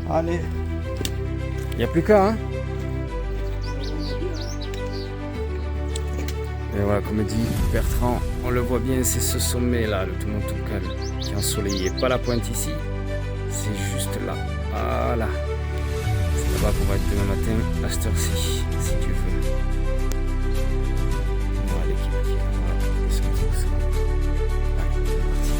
Allez. Il n'y a plus qu'à, hein. Et voilà, comme dit Bertrand, on le voit bien, c'est ce sommet là, le Toumountoukal, qui est ensoleillé. Pas la pointe ici, c'est juste là. Voilà. C'est là-bas qu'on va être demain matin, à cette heure-ci, si tu veux. Voilà l'équipe qui est là. Voilà. Qu'est-ce que c'est que ça? Allez, c'est parti.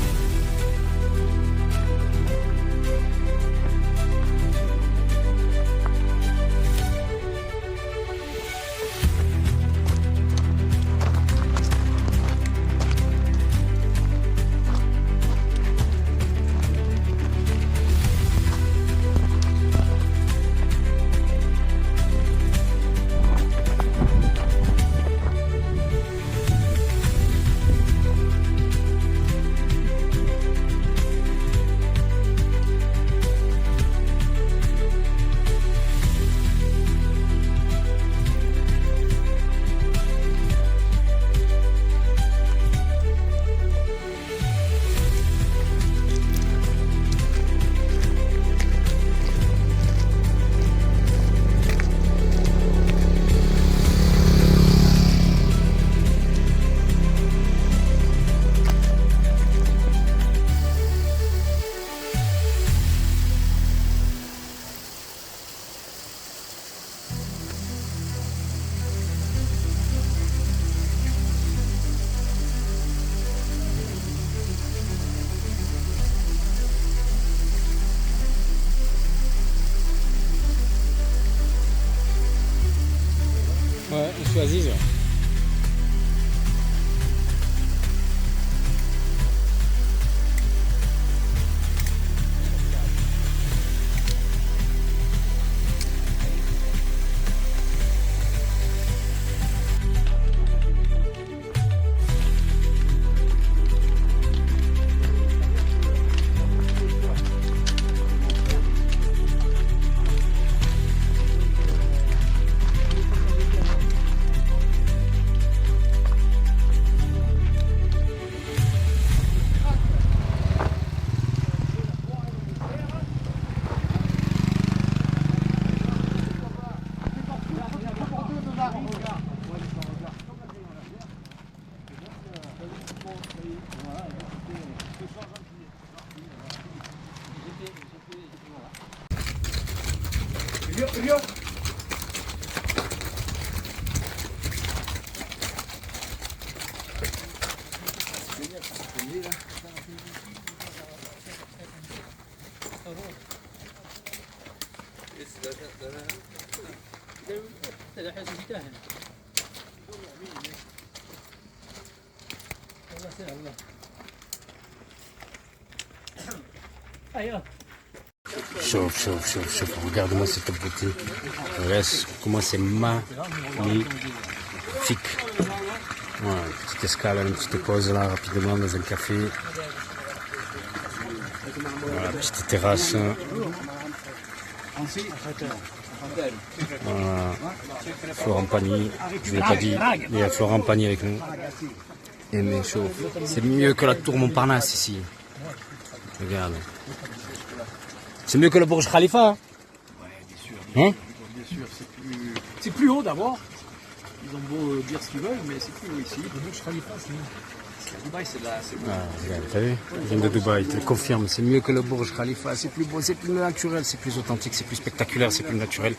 Ouais, on choisit. Chauffe. Regarde-moi cette beauté. Regarde comment c'est magnifique. Voilà, une petite escale, une petite pause là, rapidement dans un café. Voilà, petite terrasse. Voilà. Florent Pagny, je ne l'ai pas dit, il y a Florent Pagny avec nous. Et mais chaud. C'est mieux que la tour Montparnasse ici. Regarde. C'est mieux que le Burj Khalifa. Ouais, bien sûr. Bien sûr, c'est plus haut d'abord. Ils ont beau dire ce qu'ils veulent, mais c'est plus haut ici. Le Burj Khalifa, c'est mieux. Dubaï, c'est de la. Regarde, t'as vu? Je viens de Dubaï, il te le confirme. C'est mieux que le Burj Khalifa. C'est plus beau, c'est plus naturel, c'est plus authentique, c'est plus spectaculaire, c'est plus naturel.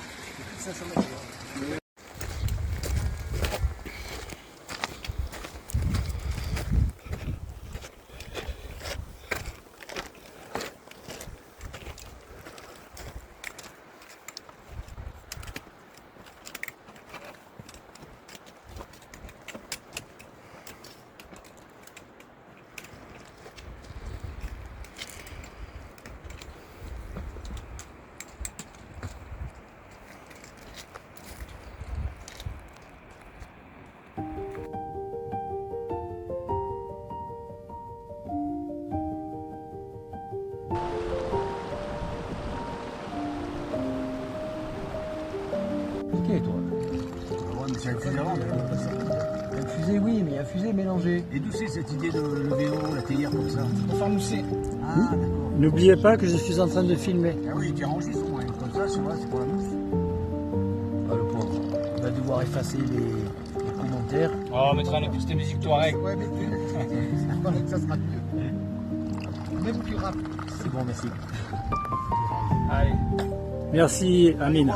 Toi. Ouais, mais c'est un fusée avant, Une fusée, oui, mais il y a fusée mélangée. Et d'où c'est cette idée de le vélo, la théière comme ça? Pour faire mousser. Ah, d'accord. N'oubliez pas que je suis en train de filmer. Ah oui, tu ranges son, hein. Comme ça, c'est vrai, c'est pour la bouffe. Ah, le pauvre. Il va devoir effacer les commentaires. Oh, on mettra la piste musique Touareg. Ouais, mais ça sera mieux. Même plus rapide. C'est bon, merci. Allez. Merci Amine.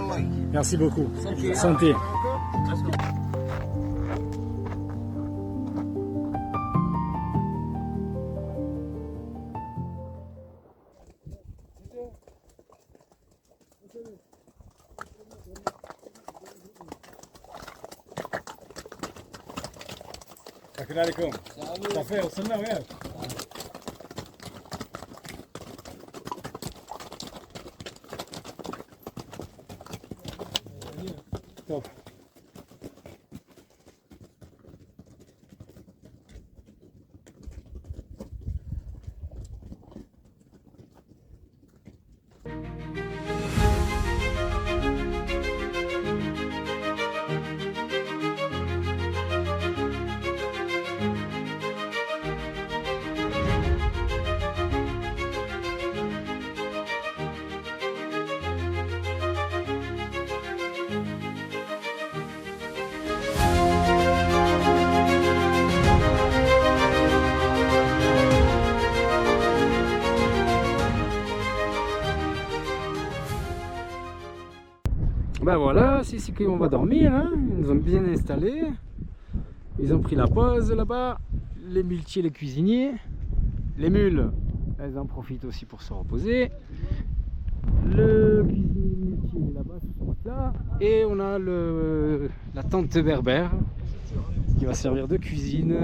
Merci beaucoup. Santé. السلام عليكم. صافي وصلنا وياك. توب. Ben voilà, c'est ici qu'on va dormir, hein. Ils nous ont bien installés. Ils ont pris la pause là-bas. Les muletiers, les cuisiniers. Les mules, elles en profitent aussi pour se reposer. Le cuisinier muletier est là-bas sur ce matelas. Et on a la tente berbère qui va servir de cuisine.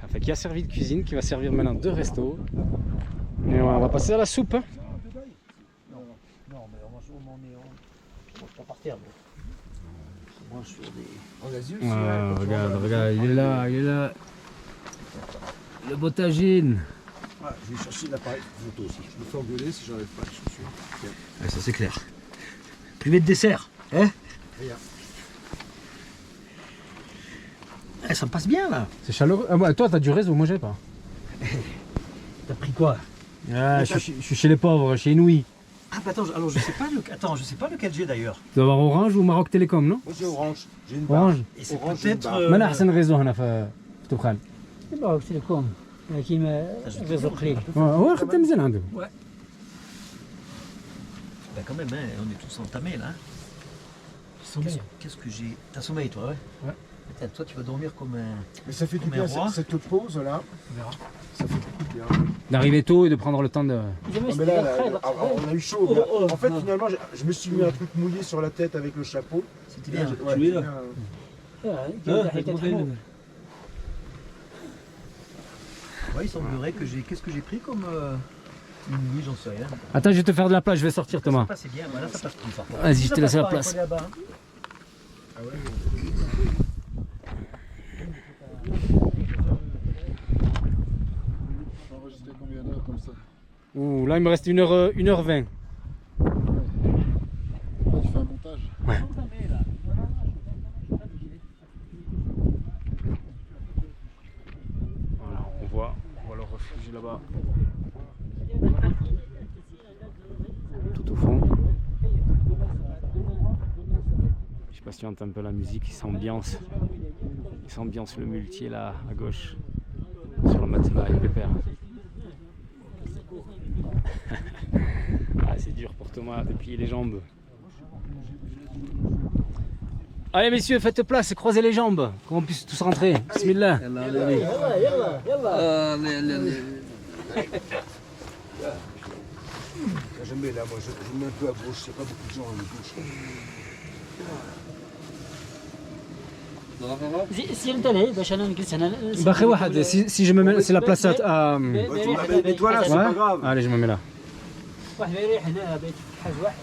Enfin, qui a servi de cuisine, qui va servir maintenant de resto. Et on va passer à la soupe. Hein. Non, mais on mange pas par terre. On mange sur des. Regarde, il est là. Le botagine. Ouais, je vais chercher l'appareil photo aussi. Je me fais engueuler si j'enlève pas les chaussures. Ouais, ça c'est clair. Privé de dessert, hein? Rien. Ça me passe bien là. C'est chaleureux. Ah, ouais, toi, t'as du réseau, moi j'ai pas. T'as pris quoi? Ah, je suis chez les pauvres, chez Inouï. Ah bah attends, alors je sais pas lequel j'ai d'ailleurs. Tu dois avoir Orange ou Maroc Télécom, non? Moi j'ai orange. J'ai une barre. Orange. Et c'est Orange, peut-être. une barre. ما أحسن réseau هنا في تبخال. مبروك تليكوم كيما الريزو قليل. هو خدام مزيان عنده. Bah quand même, hein, on est tous entamés là. Qu'est-ce que j'ai. T'as sommeil toi, ouais? Ouais. Attends, toi tu vas dormir comme un. Mais ça fait du Comme bien un roi. cette pause là. On verra. Ça fait beaucoup de bien. D'arriver tôt et de prendre le temps de. إذا ما Ah, mais là, استدخل on a eu chaud. mais en fait, finalement, je me suis mis un truc mouillé sur la tête avec le chapeau. C'était bien. Ouais, Tu es là. Ouais, il semblerait que j'ai. Qu'est-ce que j'ai pris comme. Oui, j'en sais rien. Attends, je vais te faire de la place, je vais sortir Ça Thomas. passe bien, voilà, ça passe plus par contre. Vas-y, je Ça te laisse passe la pas, il place. faut aller là-bas. Ah ouais. Enregistré combien d'heures comme ça? Ouh, là il me reste 1h20. Là, tu fais un montage? Voilà, on voit le refuge là-bas. Tout au fond. Je sais pas si tu entends un peu la musique, il s'ambiance le muletier là à gauche. Sur le matelas et pépère. Ah, c'est dur pour Thomas de plier les jambes. Allez messieurs, faites place, croisez les jambes, qu'on puisse tous rentrer. Bismillah. Je mets là, moi, je mets un peu à gauche. Il n'y a pas beaucoup de gens à gauche. سير انت لهي باش انا نجلس هنا. Bah, واحد, si je me mets, c'est la place à... Mets-toi là, c'est Ouais. pas grave. Allez, je me mets là. واحد ما يريح هنا بيت حاج واحد.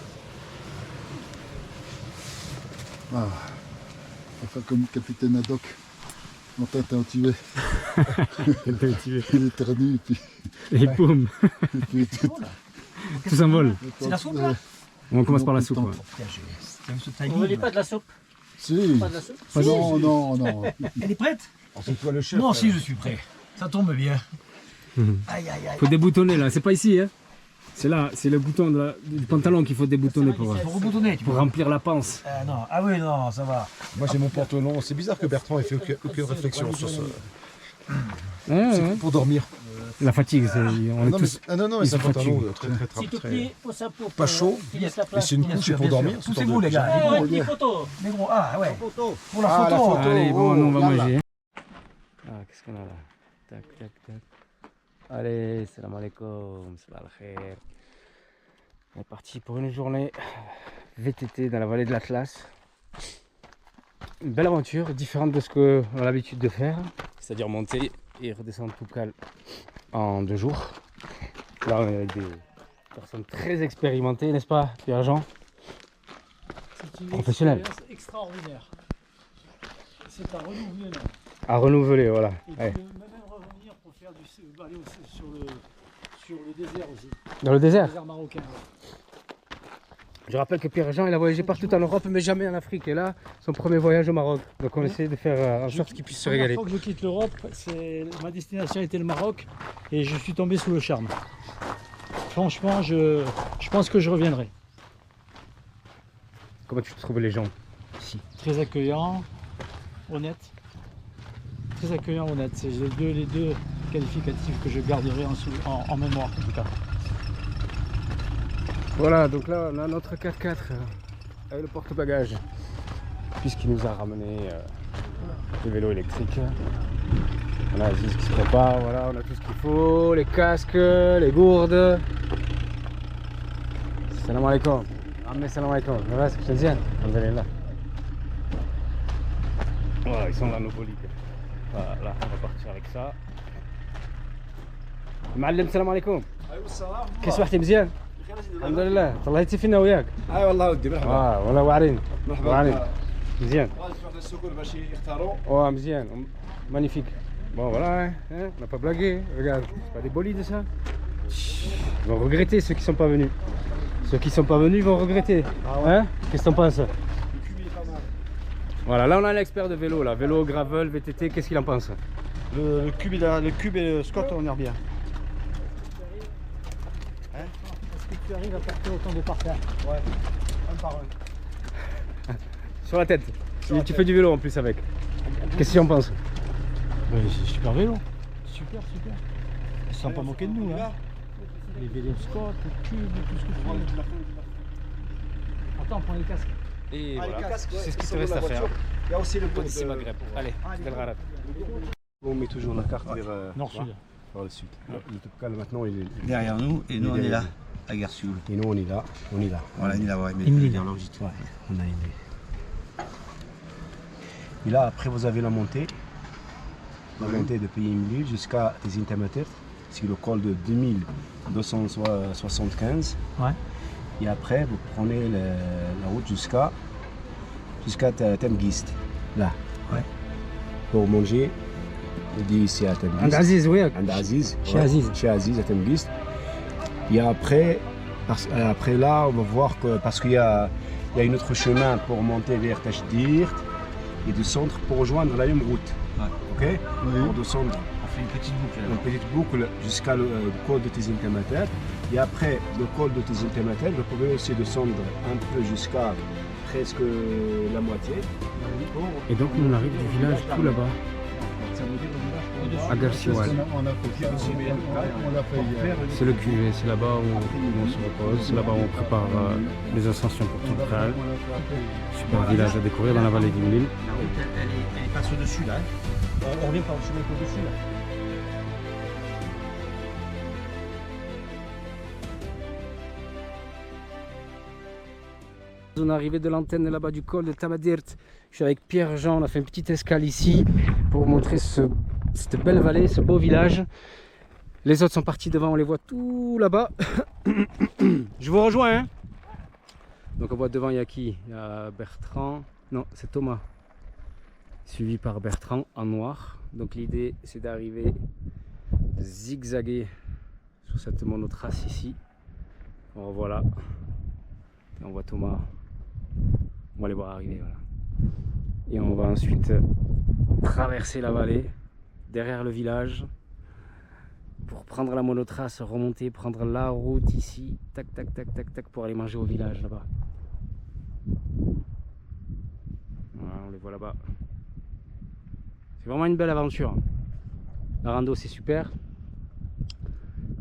Ah. On va faire comme capitaine Haddock. On t'entend un tué. Il éternue et puis, Et boum, tout s'envole. C'est la soupe là? On commence par la soupe. ouais. Tiens, c'est un ce On ne timing. pas de la soupe. Si. Pas de la soupe. Non, non, non. Elle est prête? C'est toi le chef. Moi aussi je suis prêt. Ça tombe bien. Mhm. Aïe aïe aïe. Faut déboutonner là, c'est pas ici hein. C'est là, c'est le bouton du pantalon qu'il faut déboutonner pour Reboutonner, tu peux. remplir la panse. Ah non, ah oui, non, ça va. Moi j'ai mon pantalon. C'est bizarre que Bertrand ait fait aucune réflexion sur ce. Ouais. Pour dormir. La fatigue, on est Non, tous... mais ils c'est un se pantalon fatiguent. S'il te très. plaît, au sapot. Pas chaud. Il laisse la Et place. c'est une couche c'est pour dormir. Poussez-vous, les gars. Ah ouais, des photos. Les gros, ah ouais. Pour la Ah, la photo. photo. Allez, bon, nous on va là, manger. Ah, qu'est-ce qu'on a là? Tac, tac, tac. Allez, salam alaikum, salam al-khair. On est parti pour une journée VTT dans la vallée de l'Atlas. Une belle aventure, différente de ce qu'on a l'habitude de faire, c'est-à-dire monter et redescendre tout calme en 2 jours. Là, on est avec des personnes très expérimentées, n'est-ce pas, Pierre-Jean? C'est une Professionnel. expérience extraordinaire. C'est à renouveler là. À renouveler, voilà. Et tu Ouais. peux même revenir pour faire aller sur le désert aussi. Dans le désert. Le désert marocain. Ouais. Je rappelle que Pierre-Jean, il a voyagé partout en Europe, mais jamais en Afrique. Et là, son premier voyage au Maroc. Donc on essaie de faire en sorte qu'il puisse se régaler. La première fois que je quitte l'Europe, ma destination était le Maroc et je suis tombé sous le charme. Franchement, je pense que je reviendrai. Comment tu trouves les gens ici? Très accueillant, honnête. Très accueillant, honnête. C'est les deux qualificatifs que je garderai en mémoire en tout cas. Voilà, donc là on a notre 4x4 avec le porte-bagages, puisqu'il nous a ramené le vélo électrique. On a Aziz qui se prépare, voilà, on a tout ce qu'il faut, les casques, les gourdes. Salam alaikum. Amme salam alaikum. Voilà, c'est que je te dis. Alhamdulillah. Voilà, ils sont là nos bolides. Voilà, là, on va partir avec ça. معلم السلام عليكم. كيف صبحتي مزيان؟ الحمد لله طلعتي فينا وياك. اي والله ودي مرحبا. والله واعرين. مرحبا. واعرين. مزيان. غادي السوق باش يختاروا. مزيان. Magnifique. Bon voilà, hein, on n'a pas blagué. Regarde, c'est pas des bolides ça. Ils vont regretter ceux qui sont pas venus. Ceux qui sont pas venus vont regretter. Hein? Qu'est-ce que t'en penses? Voilà, là on a l'expert de vélo là. Vélo, gravel, VTT, qu'est-ce qu'il en pense? Le cube et le Scott, on est bien. Est-ce que tu arrives à porter autant de parterre? Ouais, un par un. Sur la tête. Tu fais du vélo en plus avec. Qu'est-ce que tu en penses? C'est super vélo. Super, super. Ils ne sont pas moqués de nous. Hein. Les vélos Scott, le cube, tout ce que tu veux. Attends, prends les casques. Et Ah, les voilà, casques, ouais, c'est ce qu'il ils te sont reste dans à la faire. voiture. Il y a aussi le bout Ici de... Maghreb. Allez, Belgrade. On met toujours la carte vers, Nord-sud. vers le sud. Le Topkal maintenant il est Derrière nous, et nous on est là, à Garsoul. Et nous on est là, on est là. Voilà, il est là, ouais, mais Emile. vers l'enregistrement. On a aimé. Et là après vous avez la montée. La montée de Pays Emile jusqu'à des intermédiaires. C'est le col de 2275. Ouais. Et après vous prenez la route jusqu'à Temgist. Là. Ouais. Pour manger. On dit ici à Temgist. عند عزيز وياك. عند Aziz. Chez Aziz. Chez Aziz à Temgist. Et après là, on va voir que parce qu'il y a un autre chemin pour monter vers Tachdirt et descendre pour rejoindre la même route. Ouais. Ok? Pour descendre On fait une petite boucle là. une petite boucle jusqu'à le col de Tizintemeter. Et après le col de Tizintemeter, vous pouvez aussi descendre un peu jusqu'à presque la moitié. Et donc on arrive du village tout là-bas. À Garciwal. On l'a fait hier. C'est le QG, c'est là-bas où on se repose, c'est là-bas où on prépare les ascensions pour Toubkal. Super village à découvrir dans la vallée d'Imlil. La route, elle passe au-dessus là. Hein. On revient par le chemin au-dessus là. On est arrivé de l'antenne là-bas du col de Tamadirt. Je suis avec Pierre-Jean, on a fait une petite escale ici pour vous montrer cette belle vallée, ce beau village. Les autres sont partis devant, on les voit tout là-bas. Je vous rejoins. Hein, donc on voit devant, il y a qui? Il y a Bertrand. Non, c'est Thomas. Suivi par Bertrand en noir. Donc l'idée c'est d'arriver, de zigzaguer sur cette monotrace ici. On revoit là. Et on voit Thomas. On va les voir arriver. Voilà. Et on va ensuite traverser la vallée derrière le village pour prendre la monotrace, remonter, prendre la route ici, tac tac tac tac tac, pour aller manger au village là-bas. Voilà, on les voit là-bas. C'est vraiment une belle aventure. La rando c'est super.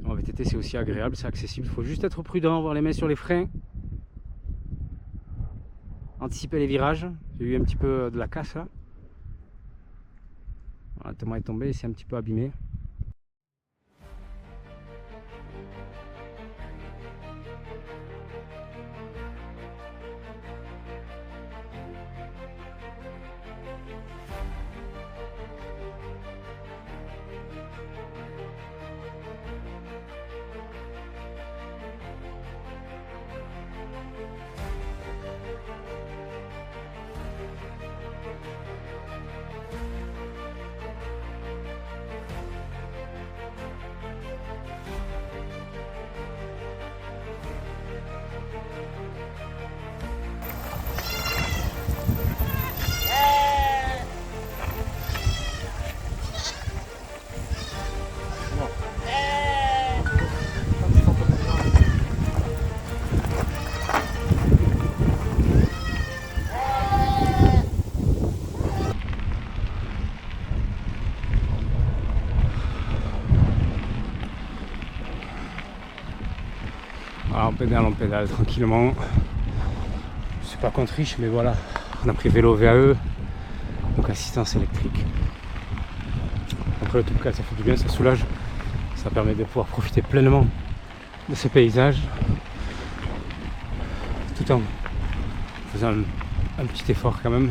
En VTT c'est aussi agréable, c'est accessible. Il faut juste être prudent, avoir les mains sur les freins. Anticiper les virages. J'ai eu un petit peu de la casse là. Voilà, Thomas est tombé, il s'est un petit peu abîmé. Voilà, on pédale tranquillement. Je suis pas contre riche, mais voilà, on a pris vélo VAE, donc assistance électrique. Après le tuk-tuk, ça fait du bien, ça soulage, ça permet de pouvoir profiter pleinement de ces paysages, tout en faisant un petit effort quand même.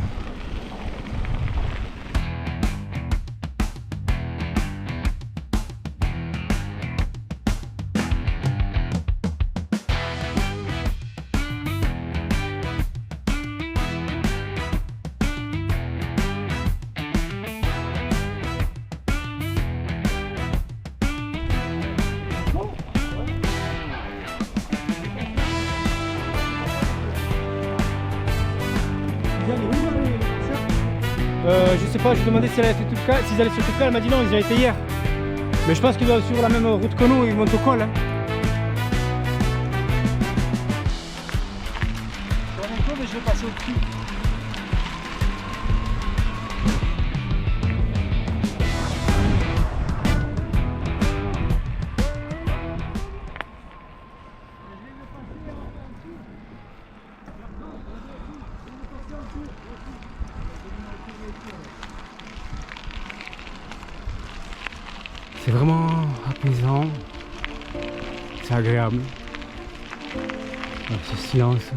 Je sais pas, je lui ai demandé si elle avait fait tout le cas, s'ils allaient sur tout le cas, elle m'a dit non, ils y ont été hier. Mais je pense qu'ils doivent suivre la même route que nous, ils montent au col. Hein. Mais je vais passer au cul. C'est vraiment apaisant, c'est agréable, ce silence.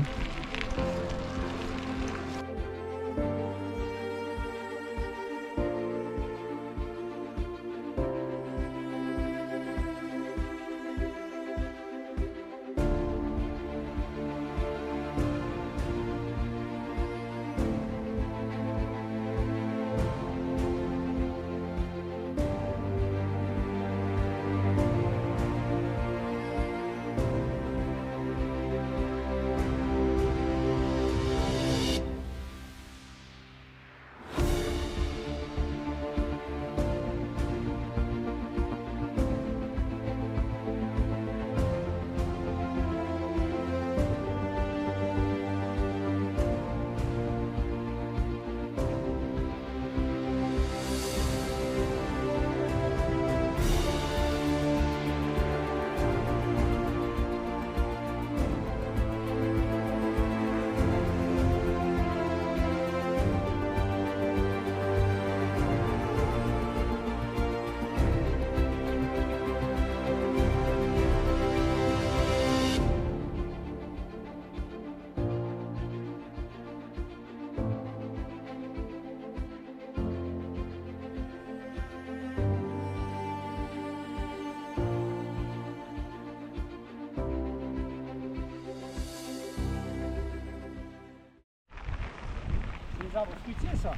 Arbres fruitiers, ça?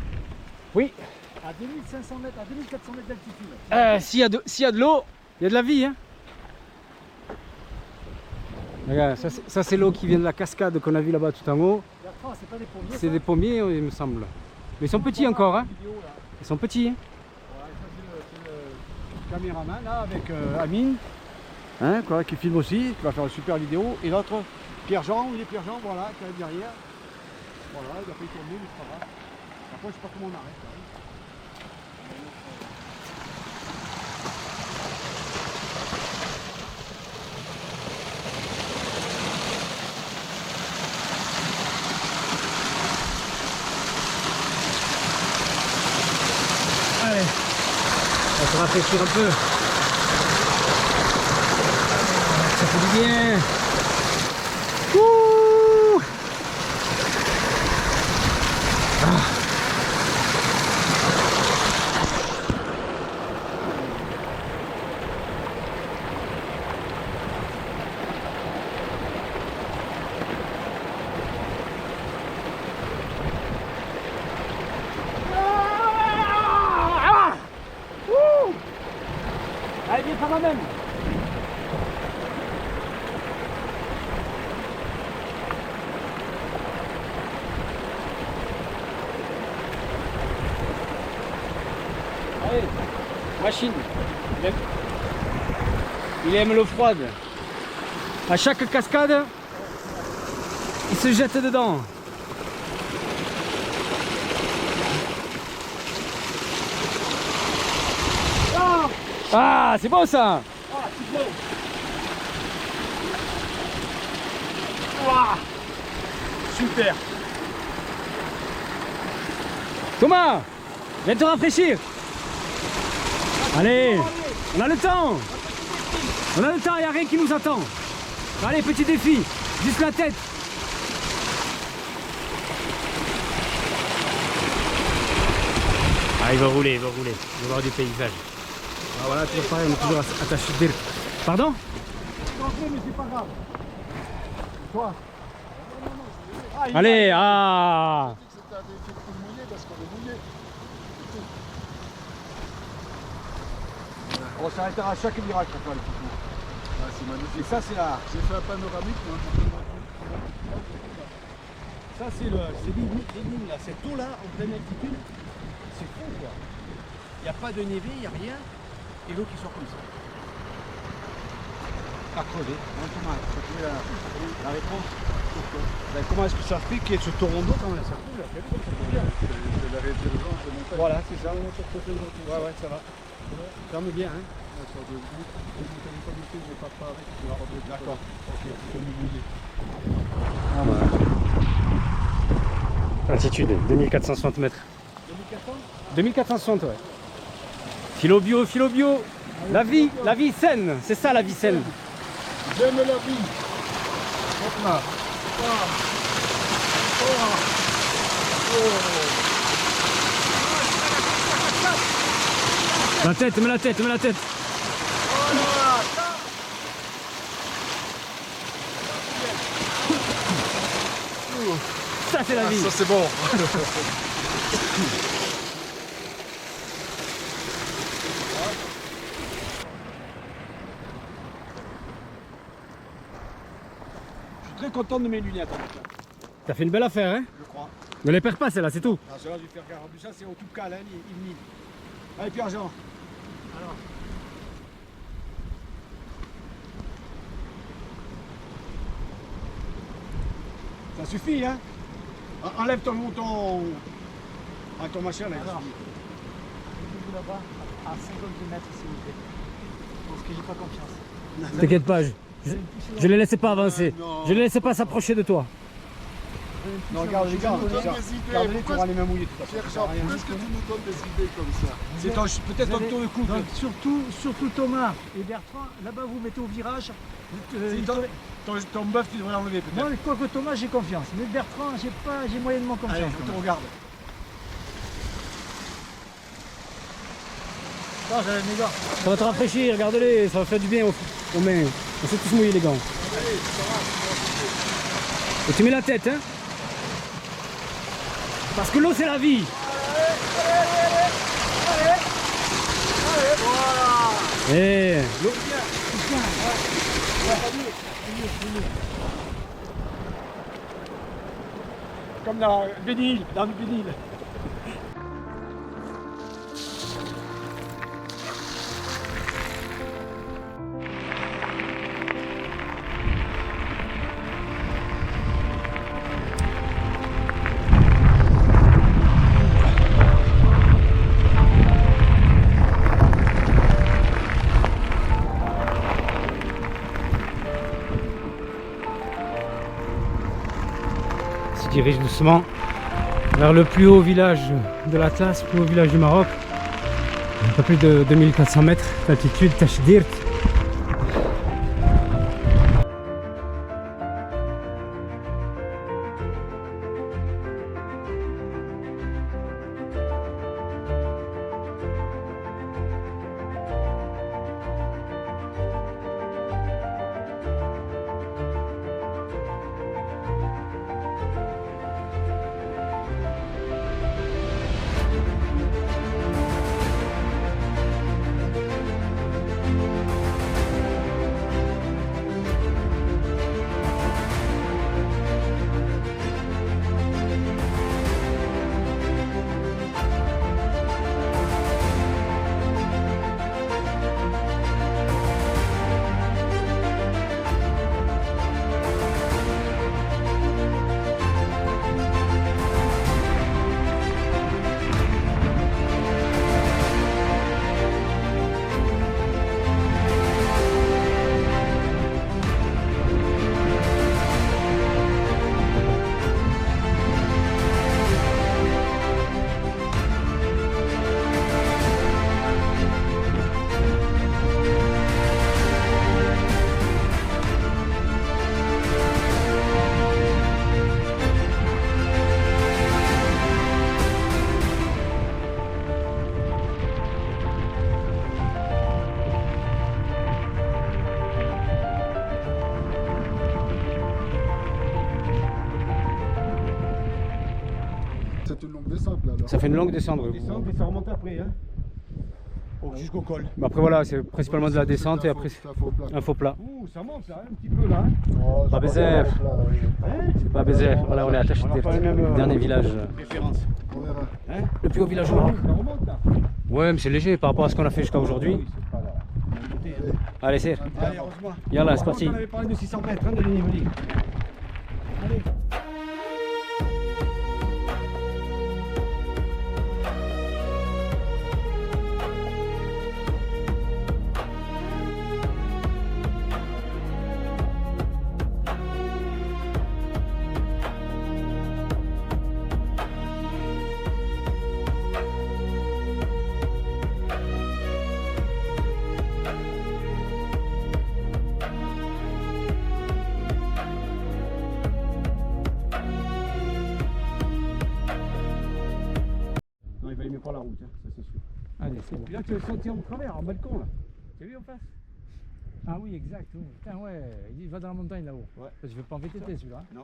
Oui. À 2500 mètres, à 2400 mètres d'altitude. S'il y a de l'eau, il y a de la vie. Hein. Regarde, ça c'est l'eau qui vient de la cascade qu'on a vu là-bas tout en haut. C'est pas des pommiers. C'est des pommiers, il me semble. Mais ils sont petits encore. Hein. Ils sont petits. Hein. caméraman là avec Amine, hein, quoi, qui filme aussi, qui va faire une super vidéo. Et l'autre, Pierre-Jean, il est Pierre-Jean, voilà, qui est derrière. Voilà, il a fait tourner, mais c'est pas grave. Après, je sais pas comment on arrête. Hein. Allez, on va se rafraîchir un peu. Ça fait du bien. Ouh. Allez, viens par moi-même. Allez, machine. Il aime l'eau froide. À chaque cascade, il se jette dedans. Ah, c'est bon ça. Super. Thomas, viens te rafraîchir. Allez, on a le temps. On a le temps, il n'y a rien qui nous attend. Allez, petit défi, juste la tête. Ah, il va rouler, il va rouler. Il va voir du paysage. Ah voilà, toujours pareil, on est toujours attaché de dire. Pardon? Mais c'est pas grave. Toi. Allez, ah. C'était un défi de tout mouillé parce qu'on est mouillé. On s'arrêtera à chaque virage pour toi, les petits. Ah, c'est magnifique. Et ça, c'est la. J'ai fait un panoramique. Moi. Ça, c'est les lignes là. Cette eau là, en pleine altitude, c'est fou quoi. Il n'y a pas de névé, il n'y a rien. Et l'eau qui sort comme ça. À creuser. Hein, Thomas, tu as trouvé la réponse. Ben, comment est-ce que ça fait qu'il y ait ce torrent d'eau quand même ça coule là? C'est la résurgence de montagne. Voilà, c'est ça. Ouais, ouais, ça va. Ferme bien, hein. D'accord. Altitude, 2460 mètres. 2460, ouais. Philo bio. La vie saine, c'est ça la vie saine. J'aime la vie. Hop là. La tête, mets la tête. Ça c'est la vie. Ça c'est bon. Je suis très content de mes lunettes en tout cas. T'as fait une belle affaire, hein? Je crois. Ne les perds pas, celle-là, c'est tout. Ah, celle-là, je vais faire gare. Ça, c'est au tout cas, là, il mine. Allez, Pierre-Jean. Alors. Ça suffit, hein? Enlève ton machin, là. Alors, vous là-bas, à 50 mètres, s'il vous plaît. Parce que j'ai pas confiance. T'inquiète pas, je les laissais pas avancer. non. Je les laissais pas s'approcher de toi. Non, regarde les gars, nous donnes des idées. regardez, tu auras les mains mouillées tout à fait. Pierre-Jean, pourquoi est-ce que tu nous donnes des idées comme ça? C'est peut-être un tour de couple. Donc, surtout Thomas et Bertrand, là-bas vous mettez au virage. Ton bœuf, tu devrais l'enlever peut-être. Moi, quoi que Thomas, j'ai confiance. Mais Bertrand, j'ai moyennement confiance. Allez, je te regarde. Non, j'avais mes gars. Ça va te rafraîchir, regarde-les, ça va faire du bien aux mains. On s'est tous mouillés les gants. Et tu mets la tête, hein? Parce que l'eau c'est la vie. Et l'eau. Comme dans le Bénil, dirige doucement vers le plus haut village de l'Atlas, le plus haut village du Maroc. Un peu plus de 2400 mètres d'altitude, Tachdirt. C'est une longue descente là alors. Ça fait une longue descente. Oui. Descente et ça remonte après, hein. Jusqu'au col. Bah après voilà, c'est principalement de la descente et après C'est un faux plat. un faux plat. Ouh, ça monte là, un petit peu là. Oh, Pas baiser. C'est pas baiser. Voilà, on est à Tachdirt, dernier village. Référence. On verra. Le plus haut village au Maroc. Ça remonte là. Ouais, mais c'est léger par rapport à ce qu'on a fait jusqu'à aujourd'hui. Allez, c'est. Allez, heureusement. Yallah, c'est parti. On avait parlé de 600 mètres hein, de dénivelé. Allez. Non, il va aimer pas la route, hein, ça c'est sûr. Allez, c'est bon. Puis là, tu vas sortir au travers, en balcon là. Tu as vu en face? Ah oui, exact. Oui. Putain, ouais, il va dans la montagne là-haut. Ouais. Parce que je vais pas en VTT celui-là. Non.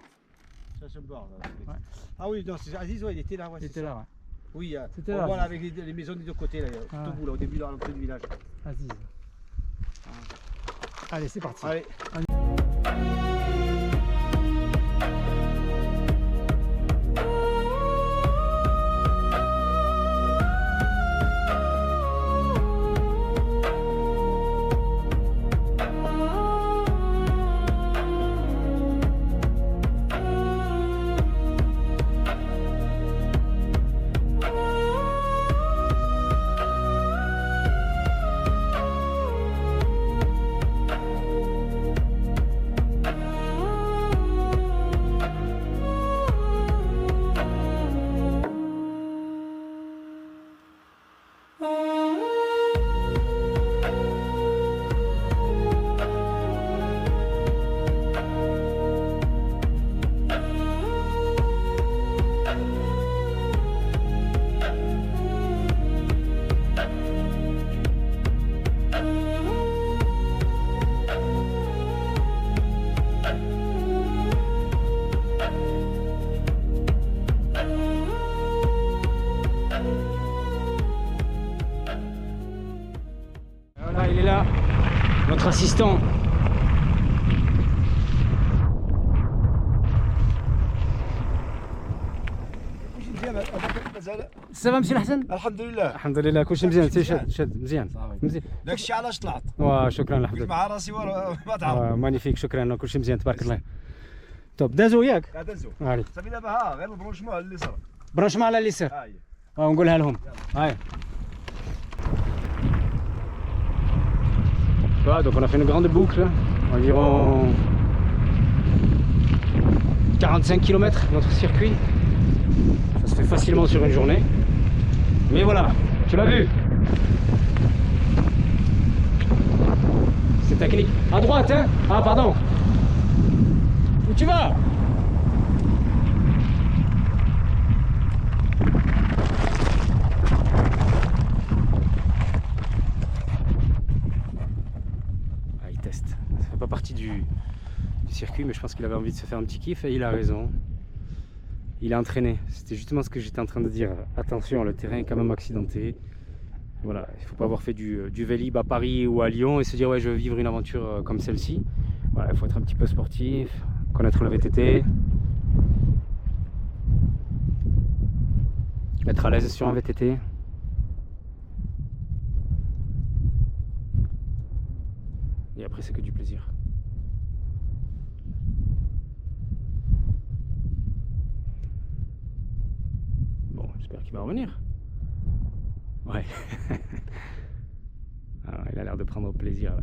Ça se barre là. Ouais. Ah oui, non, c'est Aziz, ouais, il était là. Ouais, Il c'est était ça. là, ouais. Oui, C'était on là, voit là Aziz. avec les maisons des deux côtés, là, tout Ah. au bout, là, au début, là, à l'entrée du village. Aziz. Allez, c'est parti. Allez. Voilà, il est là, notre assistant. Ça va, monsieur Hassan? الحمد لله الحمد لله كل شيء مزيان. شد مزيان مزيان. داك الشيء علاش طلعت شكرا قلت لحضرتك. مع راسي ما تعرف مانيفيك، شكرا كل شيء مزيان تبارك الله. طب دازو ياك؟ قاعد نزو علي صافي دابا ها غير البرونشمون على اليسار برانشمون على اليسار. ها هي ونقولها لهم. هاي. Voilà, donc on a fait une grande boucle, environ 40 45 km notre circuit. Ça se fait facilement sur une journée. Mais voilà, tu l'as vu. C'est technique. À droite, hein? Ah, pardon. Où tu vas? Ah, il teste. Ça fait pas partie du circuit, mais je pense qu'il avait envie de se faire un petit kiff et il a raison. Il est entraîné. C'était justement ce que j'étais en train de dire. Attention, le terrain est quand même accidenté. Voilà, il ne faut pas avoir fait du Vélib à Paris ou à Lyon et se dire ouais, je veux vivre une aventure comme celle-ci. Voilà, il faut être un petit peu sportif, connaître le VTT, être à l'aise sur un VTT. Et après, c'est que du plaisir. Bon, j'espère qu'il va revenir. Ouais. Alors, il a l'air de prendre plaisir là.